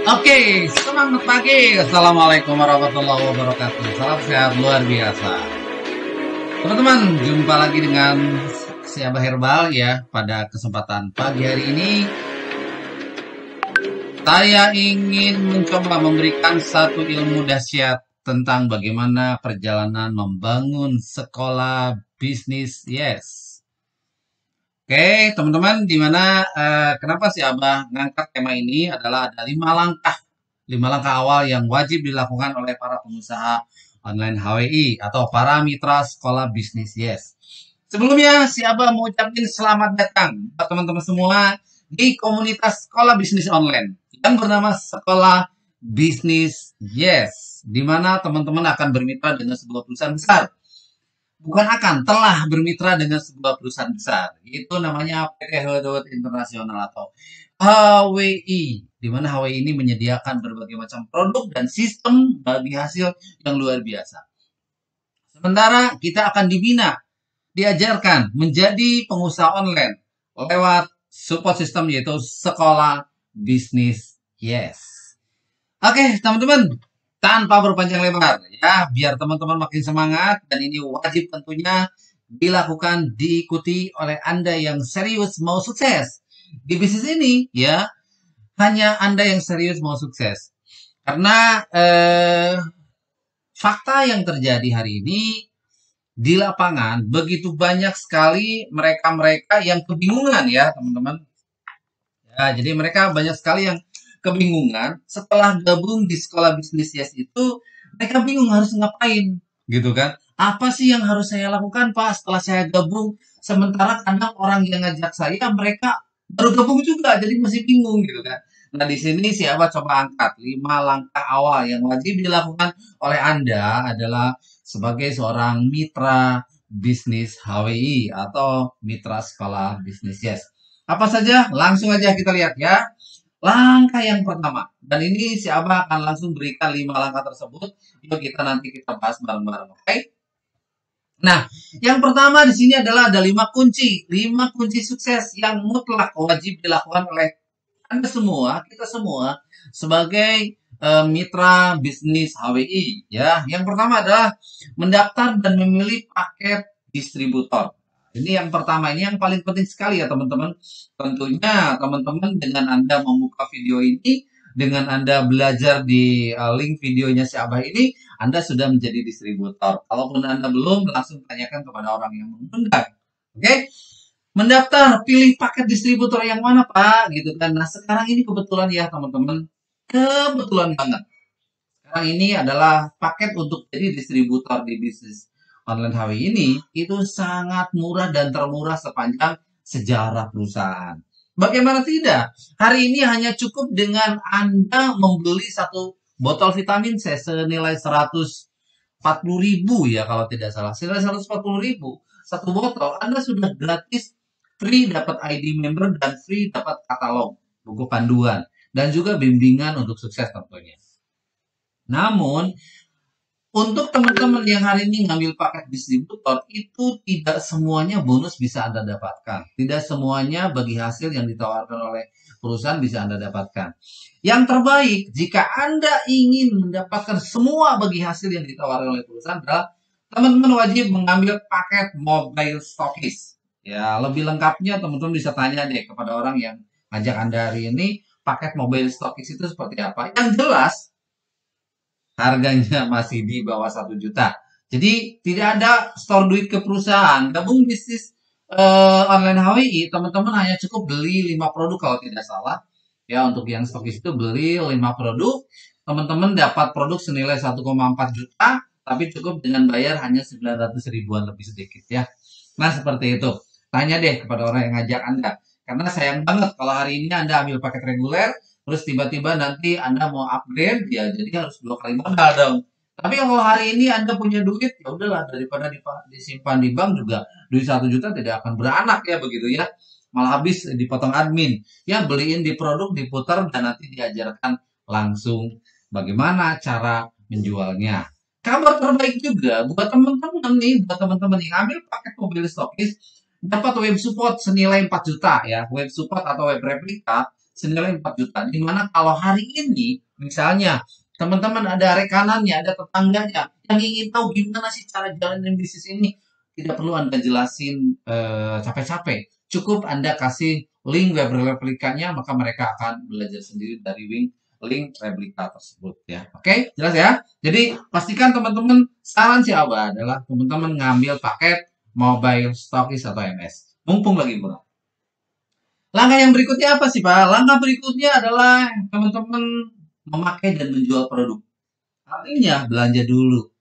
Oke, semangat pagi. Assalamualaikum warahmatullahi wabarakatuh. Salam sehat luar biasa. Teman-teman, jumpa lagi dengan Siaba Herbal ya. Pada kesempatan pagi hari ini, saya ingin mencoba memberikan satu ilmu dahsyat tentang bagaimana perjalanan membangun sekolah bisnis. Yes. Oke, teman-teman, kenapa sih Abah ngangkat tema ini adalah ada 5 langkah awal yang wajib dilakukan oleh para pengusaha online HWI atau para mitra sekolah bisnis. Yes. Sebelumnya, si Abah mau ucapin selamat datang buat teman-teman semua di komunitas sekolah bisnis online yang bernama Sekolah Bisnis Yes, di mana teman-teman akan bermitra dengan sebuah perusahaan besar. Bukan akan, telah bermitra dengan sebuah perusahaan besar. Itu namanya PT Hewlett Internasional atau HWI. Di mana HWI ini menyediakan berbagai macam produk dan sistem bagi hasil yang luar biasa. Sementara kita akan dibina, diajarkan menjadi pengusaha online lewat support system yaitu Sekolah Bisnis Yes. Oke, teman-teman. Tanpa berpanjang lebar ya, biar teman-teman makin semangat, dan ini wajib tentunya dilakukan, diikuti oleh Anda yang serius mau sukses di bisnis ini ya. Hanya Anda yang serius mau sukses. Karena fakta yang terjadi hari ini di lapangan begitu banyak sekali mereka-mereka yang kebingungan ya, teman-teman. Ya, jadi mereka banyak sekali yang kebingungan setelah gabung di sekolah bisnis Yes itu. Mereka bingung harus ngapain gitu kan. Apa sih yang harus saya lakukan Pak setelah saya gabung? Sementara kadang orang yang ngajak saya mereka baru gabung juga, jadi masih bingung gitu kan. Nah, di sini siapa coba angkat 5 langkah awal yang wajib dilakukan oleh Anda adalah sebagai seorang mitra bisnis HWI atau mitra sekolah bisnis Yes. Apa saja? Langsung aja kita lihat ya. Langkah yang pertama, dan ini si Abah akan langsung berikan 5 langkah tersebut. Yuk nanti kita bahas bareng-bareng, oke? Nah, yang pertama di sini adalah ada 5 kunci sukses yang mutlak wajib dilakukan oleh Anda semua, kita semua sebagai mitra bisnis HWI. Ya, yang pertama adalah mendaftar dan memilih paket distributor. Ini yang pertama, ini yang paling penting sekali ya teman-teman. Tentunya teman-teman dengan Anda membuka video ini, dengan Anda belajar di link videonya si Abah ini, Anda sudah menjadi distributor. Kalaupun Anda belum, langsung tanyakan kepada orang yang mengundang. Oke? Mendaftar, pilih paket distributor yang mana Pak? Gitu kan. Nah, sekarang ini kebetulan ya teman-teman. Kebetulan banget. Sekarang ini adalah paket untuk jadi distributor di bisnis online HWI ini itu sangat murah dan termurah sepanjang sejarah perusahaan. Bagaimana tidak? Hari ini hanya cukup dengan Anda membeli satu botol vitamin C senilai 140.000 ya kalau tidak salah. Senilai 140.000 satu botol, Anda sudah gratis, free dapat ID member dan free dapat katalog, buku panduan dan juga bimbingan untuk sukses tentunya. Namun untuk teman-teman yang hari ini ngambil paket distributor, itu tidak semuanya bonus bisa Anda dapatkan. Tidak semuanya bagi hasil yang ditawarkan oleh perusahaan bisa Anda dapatkan. Yang terbaik, jika Anda ingin mendapatkan semua bagi hasil yang ditawarkan oleh perusahaan adalah teman-teman wajib mengambil paket mobile stockist. Ya, lebih lengkapnya teman-teman bisa tanya deh kepada orang yang ngajak Anda hari ini, paket mobile stockist itu seperti apa. Yang jelas, harganya masih di bawah 1 juta. Jadi tidak ada store duit ke perusahaan. Gabung bisnis online HWI, teman-teman hanya cukup beli 5 produk kalau tidak salah. Ya, untuk yang stokis itu beli 5 produk. Teman-teman dapat produk senilai 1,4 juta, tapi cukup dengan bayar hanya 900 ribuan lebih sedikit ya. Nah, seperti itu. Tanya deh kepada orang yang ngajak Anda. Karena sayang banget kalau hari ini Anda ambil paket reguler, terus tiba-tiba nanti Anda mau upgrade, ya jadi harus 2 kali modal dong. Tapi kalau hari ini Anda punya duit, ya udahlah, daripada disimpan di bank juga, duit 1 juta tidak akan beranak ya begitu ya. Malah habis dipotong admin. Ya beliin di produk, diputar, dan nanti diajarkan langsung bagaimana cara menjualnya. Kabar terbaik juga buat teman-teman nih, buat teman-teman yang ambil paket mobil stokis, dapat web support senilai 4 juta ya, web support atau web replika senilai 4 juta. Dimana kalau hari ini, misalnya, teman-teman ada rekanannya, ada tetangganya, yang ingin tahu gimana sih cara jalanin bisnis ini, tidak perlu Anda jelasin capek-capek. Cukup Anda kasih link web replikanya, maka mereka akan belajar sendiri dari link replika tersebut ya. Oke, jelas ya? Jadi pastikan teman-teman, saran si Abah adalah teman-teman ngambil paket mobile stokis atau MS. Mumpung lagi murah. Langkah yang berikutnya apa sih Pak? Langkah berikutnya adalah teman-teman memakai dan menjual produk. Artinya belanja dulu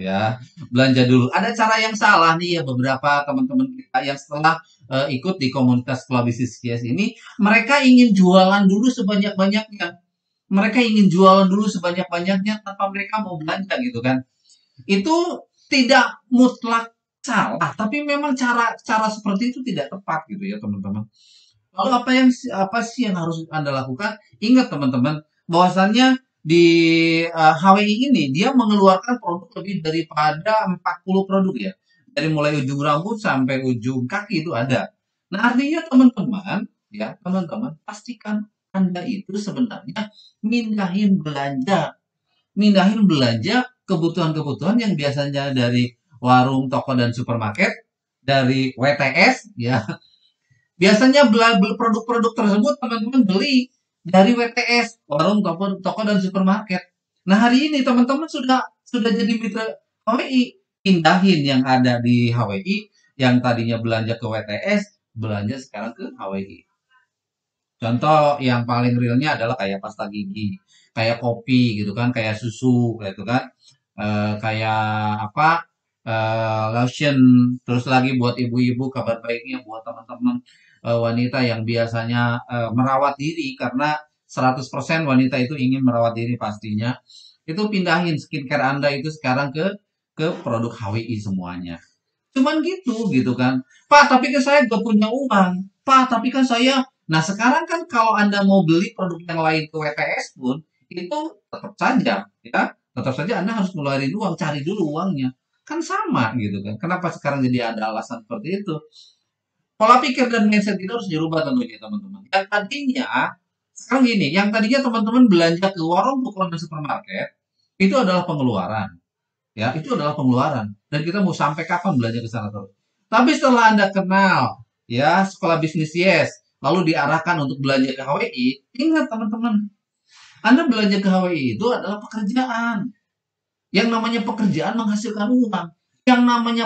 ya, belanja dulu. Ada cara yang salah nih ya, beberapa teman-teman kita yang setelah ikut di komunitas Club Business Kies ini, mereka ingin jualan dulu sebanyak-banyaknya. Mereka ingin jualan dulu sebanyak-banyaknya tanpa mereka mau belanja gitu kan. Itu tidak mutlak salah, tapi memang cara cara seperti itu tidak tepat gitu ya teman-teman. Lalu apa sih yang harus Anda lakukan? Ingat teman-teman, bahwasannya di HWI ini dia mengeluarkan produk lebih daripada 40 produk ya. Dari mulai ujung rambut sampai ujung kaki itu ada. Nah, artinya teman-teman, ya, teman-teman, pastikan Anda itu sebenarnya mindahin belanja. Mindahin belanja kebutuhan-kebutuhan yang biasanya dari warung, toko, dan supermarket, dari WTS, ya, biasanya produk-produk tersebut teman-teman beli dari WTS, warung, toko, dan supermarket. Nah, hari ini teman-teman sudah jadi mitra HWI. Pindahin yang ada di HWI, yang tadinya belanja ke WTS, belanja sekarang ke HWI. Contoh yang paling realnya adalah kayak pasta gigi, kayak kopi gitu kan, kayak susu gitu kan, kayak apa, lotion. Terus lagi buat ibu-ibu, kabar baiknya buat teman-teman wanita yang biasanya merawat diri, karena 100% wanita itu ingin merawat diri pastinya. Itu pindahin skincare Anda itu sekarang ke produk HWI semuanya. Cuman gitu kan. Pak, tapi kan saya gak punya uang. Pak, tapi kan saya. Nah, sekarang kan kalau Anda mau beli produk yang lain ke WTS pun, itu tetap saja, ya. Tetap saja Anda harus ngeluarin uang, cari dulu uangnya. Kan sama gitu kan. Kenapa sekarang jadi ada alasan seperti itu? Pola pikir dan mindset itu harus dirubah tentunya, teman-teman. Yang tadinya, sekarang gini, yang tadinya teman-teman belanja ke warung, toko, dan supermarket, itu adalah pengeluaran. Ya, itu adalah pengeluaran. Dan kita mau sampai kapan belanja ke sana terus? Tapi setelah Anda kenal, ya, sekolah bisnis yes, lalu diarahkan untuk belanja ke HWI, ingat teman-teman, Anda belanja ke HWI itu adalah pekerjaan. Yang namanya pekerjaan menghasilkan uang. Yang namanya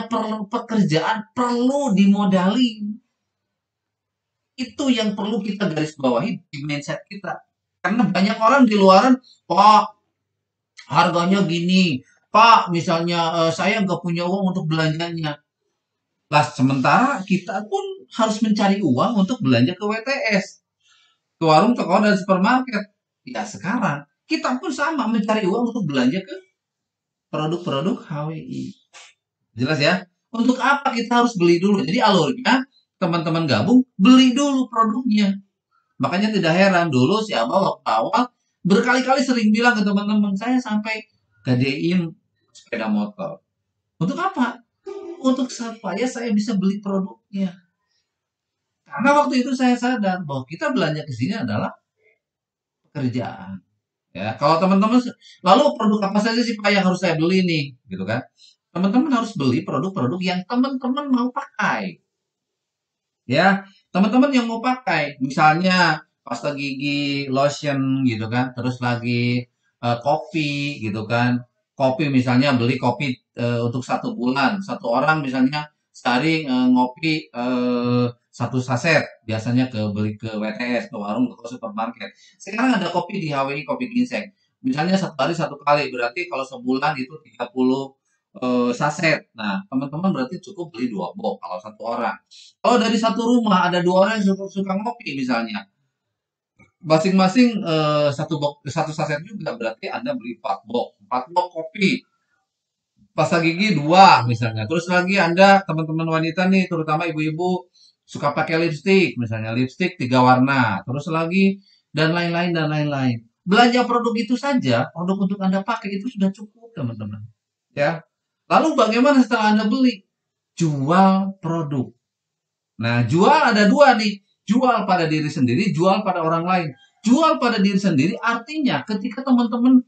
pekerjaan perlu dimodali. Itu yang perlu kita garis bawahi di mindset kita. Karena banyak orang di luaran, Pak, harganya gini. Pak, misalnya saya nggak punya uang untuk belanjanya. Lah, sementara kita pun harus mencari uang untuk belanja ke WTS, ke warung, toko, dan supermarket. Ya, sekarang kita pun sama mencari uang untuk belanja ke produk-produk HWI. Jelas ya? Untuk apa kita harus beli dulu? Jadi alurnya, teman-teman gabung, beli dulu produknya. Makanya tidak heran dulu si Abah waktu awal berkali-kali sering bilang ke teman-teman, saya sampai gadein sepeda motor. Untuk apa? Untuk supaya saya bisa beli produknya. Karena waktu itu saya sadar bahwa kita belanja ke sini adalah pekerjaan. Ya, kalau teman-teman, lalu produk apa saja sih Pak yang harus saya beli nih, gitu kan? Teman-teman harus beli produk-produk yang teman-teman mau pakai. Ya, teman-teman yang mau pakai, misalnya pasta gigi, lotion gitu kan, terus lagi kopi gitu kan. Kopi misalnya beli kopi untuk 1 bulan, satu orang misalnya sehari ngopi 1 saset, biasanya beli ke WTS, ke warung, ke supermarket. Sekarang ada kopi di HWI, kopi ginseng. Misalnya satu hari 1 kali, berarti kalau sebulan itu 30 saset. Nah, teman-teman berarti cukup beli 2 box kalau satu orang. Kalau dari satu rumah ada 2 orang yang suka ngopi misalnya, masing-masing satu saset juga, berarti Anda beli 4 box kopi, pasta gigi 2 misalnya. Terus lagi Anda teman-teman wanita nih, terutama ibu-ibu, suka pakai lipstick, misalnya lipstick 3 warna, terus lagi dan lain-lain dan lain-lain. Belanja produk itu saja, produk untuk Anda pakai itu sudah cukup, teman-teman. Ya. Lalu bagaimana setelah Anda beli? Jual produk. Nah, jual ada 2 nih. Jual pada diri sendiri, jual pada orang lain. Jual pada diri sendiri artinya ketika teman-teman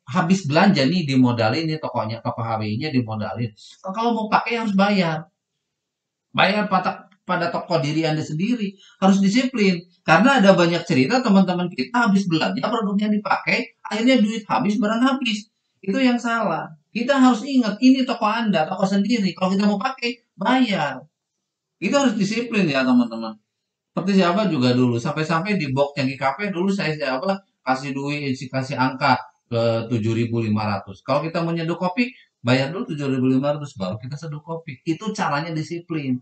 habis belanja nih dimodalin nih tokonya, toko HWI-nya dimodalin. Kalau mau pakai harus bayar. Bayar pada toko diri Anda sendiri. Harus disiplin. Karena ada banyak cerita teman-teman kita habis belanja produknya dipakai, akhirnya duit habis, barang habis. Itu yang salah. Kita harus ingat, ini toko Anda, toko sendiri. Kalau kita mau pakai, bayar. Itu harus disiplin ya teman-teman. Seperti siapa juga dulu. Sampai-sampai di box yang di kafe dulu saya siapa kasih duit, kasih angka ke 7.500. Kalau kita mau nyeduh kopi, bayar dulu 7.500 baru kita seduh kopi. Itu caranya disiplin.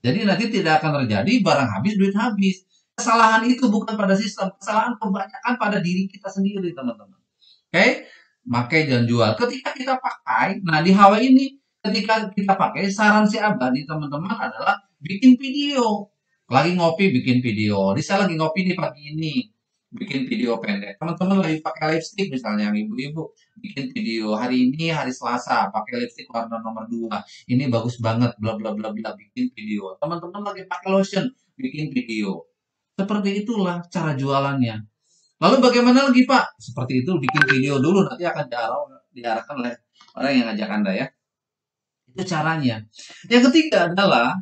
Jadi nanti tidak akan terjadi barang habis, duit habis. Kesalahan itu bukan pada sistem, kesalahan kebanyakan pada diri kita sendiri, teman-teman. Oke? Pakai dan jual. Ketika kita pakai, nah di Hawa ini, ketika kita pakai, saran si Abadi, teman-teman, adalah bikin video. Lagi ngopi, bikin video. Risa lagi ngopi nih pagi ini, bikin video pendek. Teman-teman lagi pakai lipstick misalnya, ibu-ibu bikin video. Hari ini hari Selasa, pakai lipstick warna nomor 2. Ini bagus banget, bla bla bla bla, bikin video. Teman-teman lagi pakai lotion, bikin video. Seperti itulah cara jualannya. Lalu bagaimana lagi Pak? Seperti itu, bikin video dulu, nanti akan diarahkan oleh orang yang ngajak Anda ya. Itu caranya. Yang ketiga adalah,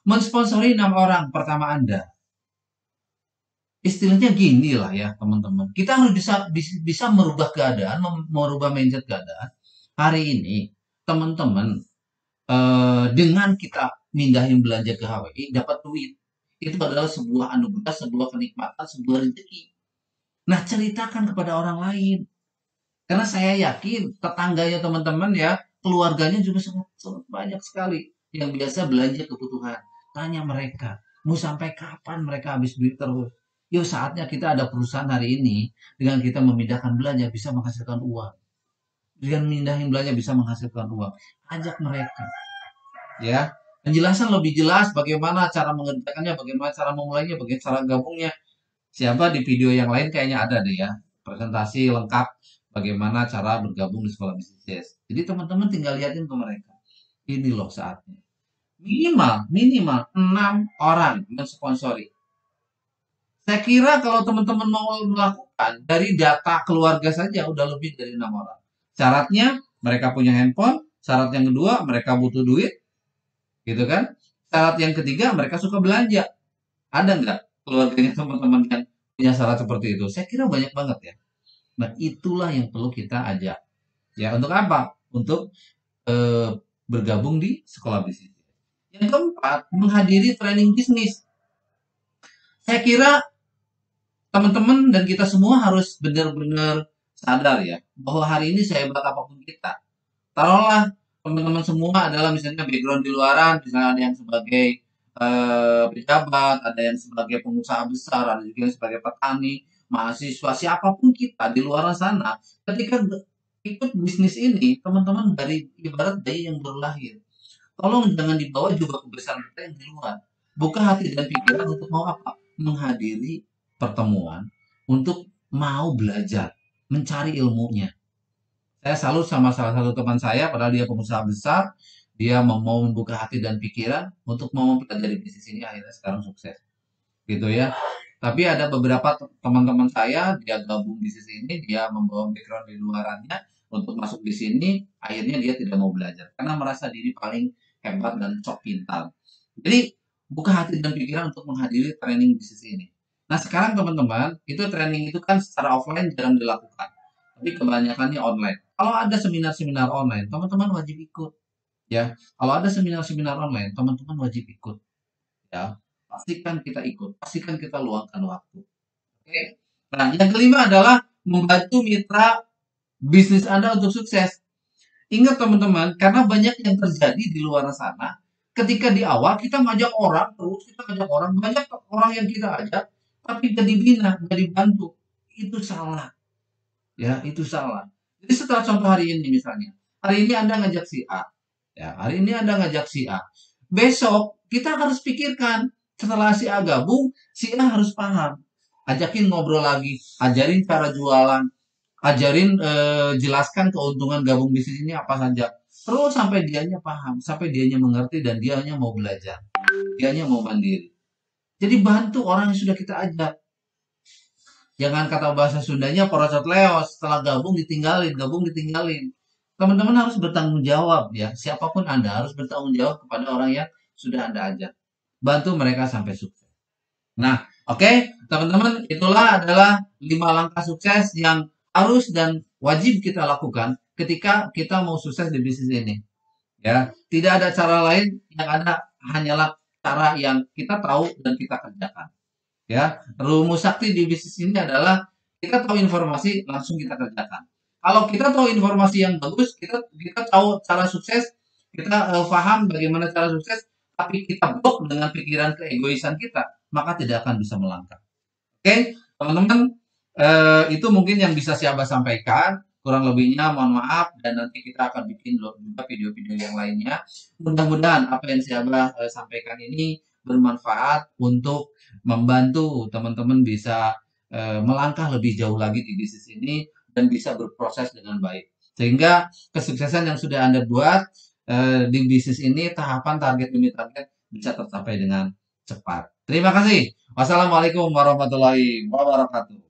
mensponsori 6 orang pertama Anda. Istilahnya gini lah ya teman-teman. Kita harus bisa merubah keadaan, merubah mindset keadaan. Hari ini teman-teman dengan kita mindahin belanja ke HWI dapat duit. Itu adalah sebuah anugerah, sebuah kenikmatan, sebuah rezeki. Nah, ceritakan kepada orang lain. Karena saya yakin tetangganya teman-teman ya, keluarganya juga sangat banyak sekali yang biasa belanja kebutuhan. Tanya mereka, mau sampai kapan mereka habis duit terus? Yuk saatnya kita ada perusahaan hari ini, dengan kita memindahkan belanja bisa menghasilkan uang. Dengan mindahin belanja bisa menghasilkan uang. Ajak mereka. Ya, penjelasan lebih jelas bagaimana cara mengerjakannya, bagaimana cara memulainya, bagaimana cara gabungnya. Siapa di video yang lain kayaknya ada deh ya, presentasi lengkap bagaimana cara bergabung di sekolah bisnis. Jadi teman-teman tinggal liatin ke mereka. Ini loh saatnya. Minimal 6 orang mensponsori. Saya kira kalau teman-teman mau melakukan dari data keluarga saja udah lebih dari 6 orang. Syaratnya mereka punya handphone, syarat yang kedua mereka butuh duit, gitu kan? Syarat yang ketiga mereka suka belanja. Ada nggak keluarganya teman-teman yang punya syarat seperti itu? Saya kira banyak banget ya. Nah itulah yang perlu kita ajak. Ya untuk apa? Untuk bergabung di sekolah bisnis. Yang keempat, menghadiri training bisnis. Saya kira teman-teman dan kita semua harus benar-benar sadar ya bahwa hari ini sehebat apapun kita, taruhlah teman-teman semua adalah misalnya background di luaran, misalnya ada yang sebagai pejabat, ada yang sebagai pengusaha besar, ada juga yang sebagai petani, mahasiswa, siapapun kita di luar sana, ketika ikut bisnis ini, teman-teman dari ibarat bayi yang baru lahir. Tolong jangan dibawa juga kebesaran kita yang di luar. Buka hati dan pikiran untuk mau apa? Menghadiri pertemuan, untuk mau belajar, mencari ilmunya. Saya salut sama salah satu teman saya, padahal dia pengusaha besar, dia mau membuka hati dan pikiran untuk mau mempelajari bisnis ini, akhirnya sekarang sukses. Gitu ya. Tapi ada beberapa teman-teman saya, dia gabung bisnis ini, dia membawa background di luarannya, untuk masuk di sini, akhirnya dia tidak mau belajar. Karena merasa diri paling hebat dan sok pintar. Jadi, buka hati dan pikiran untuk menghadiri training bisnis ini. Nah, sekarang teman-teman, itu training itu kan secara offline jarang dilakukan. Tapi kebanyakannya online. Kalau ada seminar-seminar online, teman-teman wajib ikut. Ya, kalau ada seminar-seminar online, teman-teman wajib ikut. Ya, pastikan kita ikut, pastikan kita luangkan waktu. Oke. Nah, yang kelima adalah membantu mitra bisnis Anda untuk sukses. Ingat teman-teman, karena banyak yang terjadi di luar sana, ketika di awal kita ngajak orang, terus kita ngajak orang, banyak orang yang kita ajak, tapi gak dibina, gak dibantu. Itu salah. Ya, itu salah. Jadi setelah contoh hari ini misalnya, hari ini Anda ngajak si A. Ya, hari ini Anda ngajak si A. Besok kita harus pikirkan, setelah si A gabung, si A harus paham. Ajakin ngobrol lagi, ajarin cara jualan, ajarin jelaskan keuntungan gabung bisnis ini apa saja. Terus sampai dianya paham, sampai dianya mengerti dan dianya mau belajar. dianya mau mandiri. Jadi bantu orang yang sudah kita ajak. Jangan kata bahasa Sundanya porocot leos, setelah gabung ditinggalin, gabung ditinggalin. Teman-teman harus bertanggung jawab ya. Siapapun Anda harus bertanggung jawab kepada orang yang sudah Anda ajak. Bantu mereka sampai sukses. Nah, oke, teman-teman, itulah adalah 5 langkah sukses yang harus dan wajib kita lakukan ketika kita mau sukses di bisnis ini. Ya, tidak ada cara lain, yang ada hanyalah cara yang kita tahu dan kita kerjakan. Ya, rumus sakti di bisnis ini adalah kita tahu informasi langsung kita kerjakan. Kalau kita tahu informasi yang bagus, kita tahu cara sukses, kita paham bagaimana cara sukses, tapi kita blok dengan pikiran keegoisan kita, maka tidak akan bisa melangkah. Oke, teman-teman, itu mungkin yang bisa saya sampaikan. Kurang lebihnya mohon maaf, dan nanti kita akan bikin juga video-video yang lainnya. Mudah-mudahan apa yang saya sampaikan ini bermanfaat untuk membantu teman-teman bisa melangkah lebih jauh lagi di bisnis ini dan bisa berproses dengan baik. Sehingga kesuksesan yang sudah Anda buat di bisnis ini, tahapan target demi target bisa tercapai dengan cepat. Terima kasih. Wassalamualaikum warahmatullahi wabarakatuh.